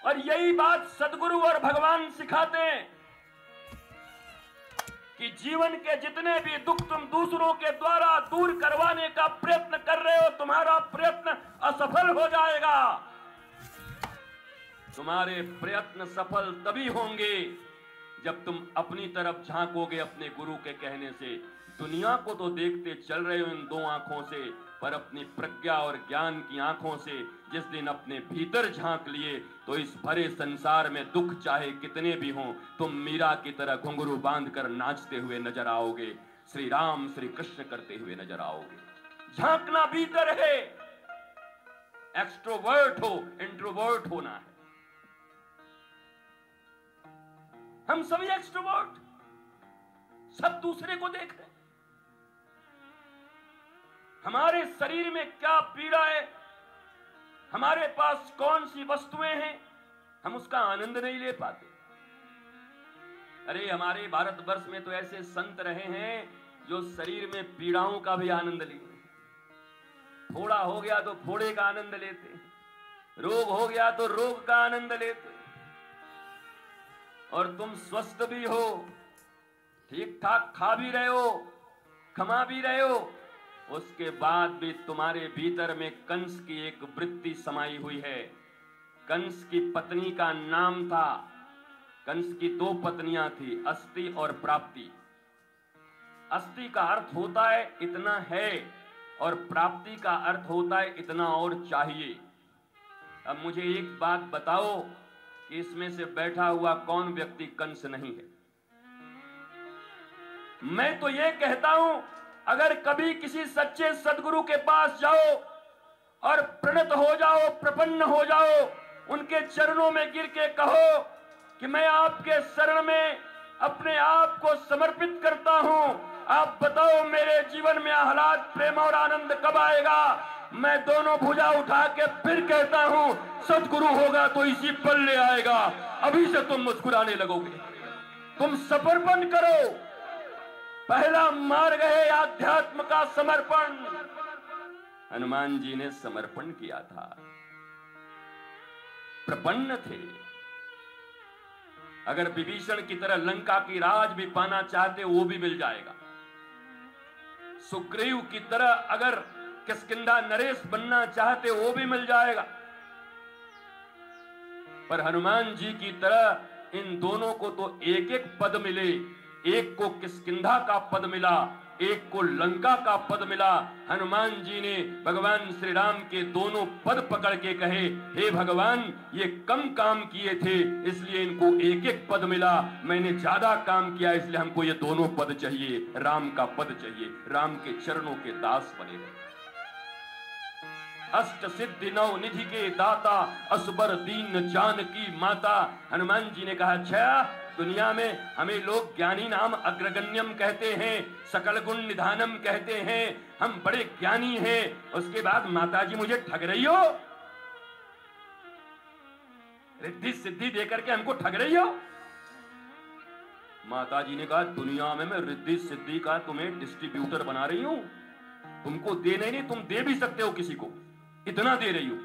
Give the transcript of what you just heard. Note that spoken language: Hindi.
और यही बात सदगुरु और भगवान सिखाते हैं कि जीवन के जितने भी दुख तुम दूसरों के द्वारा दूर करवाने का प्रयत्न कर रहे हो, तुम्हारा प्रयत्न असफल हो जाएगा। तुम्हारे प्रयत्न सफल तभी होंगे जब तुम अपनी तरफ झांकोगे अपने गुरु के कहने से। दुनिया को तो देखते चल रहे हो इन दो आंखों से, पर अपनी प्रज्ञा और ज्ञान की आंखों से जिस दिन अपने भीतर झांक लिए तो इस भरे संसार में दुख चाहे कितने भी हों, तुम मीरा की तरह घुंघरू बांधकर नाचते हुए नजर आओगे, श्री राम श्री कृष्ण करते हुए नजर आओगे। झांकना भीतर है, एक्सट्रोवर्ट हो, इंट्रोवर्ट होना है। हम सभी एक्सट्रोवर्ट, सब दूसरे को देख रहे। हमारे शरीर में क्या पीड़ा है, हमारे पास कौन सी वस्तुएं हैं, हम उसका आनंद नहीं ले पाते। अरे हमारे भारतवर्ष में तो ऐसे संत रहे हैं जो शरीर में पीड़ाओं का भी आनंद लिए। फोड़ा हो गया तो फोड़े का आनंद लेते, रोग हो गया तो रोग का आनंद लेते। और तुम स्वस्थ भी हो, ठीक ठाक खा भी रहे हो, कमा भी रहे हो, उसके बाद भी तुम्हारे भीतर में कंस की एक वृत्ति समाई हुई है। कंस की पत्नी का नाम था, कंस की दो पत्नियां थी, अस्ति और प्राप्ति। अस्ति का अर्थ होता है इतना है, और प्राप्ति का अर्थ होता है इतना और चाहिए। अब मुझे एक बात बताओ कि इसमें से बैठा हुआ कौन व्यक्ति कंस नहीं है? मैं तो ये कहता हूं, अगर कभी किसी सच्चे सदगुरु के पास जाओ और प्रणत हो जाओ, प्रपन्न हो जाओ, उनके चरणों में गिर के कहो कि मैं आपके शरण में अपने आप को समर्पित करता हूं, आप बताओ मेरे जीवन में आह्लाद, प्रेम और आनंद कब आएगा? मैं दोनों भुजा उठा के फिर कहता हूं, सदगुरु होगा तो इसी पल ले आएगा। अभी से तुम मुस्कुराने लगोगे। तुम समर्पण करो। पहला मार्ग है आध्यात्म का समर्पण। हनुमान जी ने समर्पण किया था, प्रपन्न थे। अगर विभीषण की तरह लंका की राज भी पाना चाहते वो भी मिल जाएगा। सुग्रीव की तरह अगर किष्किंधा नरेश बनना चाहते वो भी मिल जाएगा। पर हनुमान जी की तरह इन दोनों को तो एक एक पद मिले। एक को किष्किंधा का पद मिला, एक को लंका का पद मिला। हनुमान जी ने भगवान श्री राम के दोनों पद पकड़ के कहे, हे भगवान, ये कम काम किए थे इसलिए इनको एक एक पद मिला, मैंने ज्यादा काम किया इसलिए हमको ये दोनों पद चाहिए, राम का पद चाहिए। राम के चरणों के दास बने रहे। अष्ट सिद्धि नौ निधि के दाता, असबर दीन जानकी माता। हनुमान जी ने कहा, अच्छा दुनिया में हमें लोग ज्ञानी नाम अग्रगण्यम कहते हैं, सकल गुण निधानम कहते हैं, हम बड़े ज्ञानी हैं, उसके बाद माताजी मुझे ठग रही हो, रिद्धि सिद्धि देकर के हमको ठग रही हो। माताजी ने कहा, दुनिया में मैं रिद्धि सिद्धि का तुम्हें डिस्ट्रीब्यूटर बना रही हूं, तुमको देने नहीं, तुम दे भी सकते हो किसी को, इतना दे रही हो।